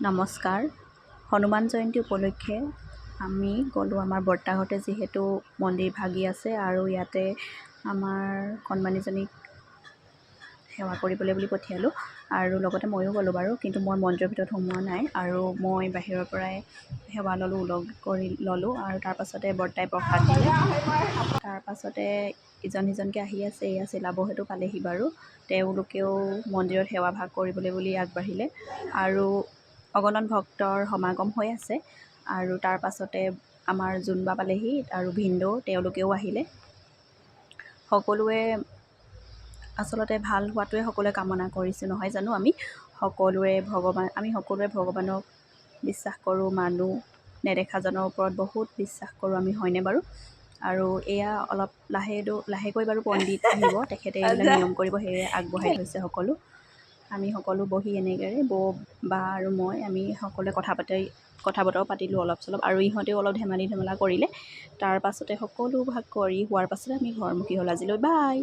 নমস্কাৰ। হনুমান জয়ন্তী উপলক্ষে আমি গ'লোঁ আমাৰ বৰ্তাহঁতে যিহেতু মন্দিৰ ভাগি আছে আৰু ইয়াতে আমাৰ কণমানিজনীক সেৱা কৰিবলৈ বুলি পঠিয়ালোঁ আৰু লগতে ময়ো গ'লোঁ বাৰু, কিন্তু মই মন্দিৰৰ ভিতৰত সোমোৱা নাই আৰু মই বাহিৰৰ পৰাই সেৱা ল'লোঁ, লগ কৰি ল'লোঁ আৰু তাৰপাছতে বৰ্তাই প্ৰসাদ দিলে। তাৰপাছতে ইজন সিজনকৈ আহি আছে, এয়া চিলাবহেঁতো পালেহি বাৰু। তেওঁলোকেও মন্দিৰত সেৱা ভাগ কৰিবলৈ বুলি আগবাঢ়িলে আৰু অগণন ভক্তৰ সমাগম হৈ আছে আৰু তাৰ পাছতে আমাৰ জোনবা পালেহি আৰু ভিনদেউ তেওঁলোকেও আহিলে। সকলোৱে আচলতে ভাল হোৱাটোৱে সকলোৱে কামনা কৰিছোঁ নহয় জানো। আমি সকলোৱে ভগৱানক বিশ্বাস কৰোঁ, মানুহ নেদেখাজনৰ ওপৰত বহুত বিশ্বাস কৰোঁ আমি, হয়নে বাৰু। আৰু এয়া অলপ লাহেকৈ বাৰু পণ্ডিত আহিব, তেখেতে এইবিলাক নিয়ম কৰিব, সেয়ে আগবঢ়াই থৈছে সকলো। আমি সকলো বহি এনেদৰে বৌ, বা আৰু মই আমি সকলোৱে কথা বতৰাও পাতিলোঁ অলপ চলপ আৰু ইহঁতেও অলপ ধেমালি ধেমালা কৰিলে। তাৰ পাছতে সকলো ভাগ কৰি হোৱাৰ পাছতে আমি ঘৰমুখী হ'ল আজিলৈ, বাই।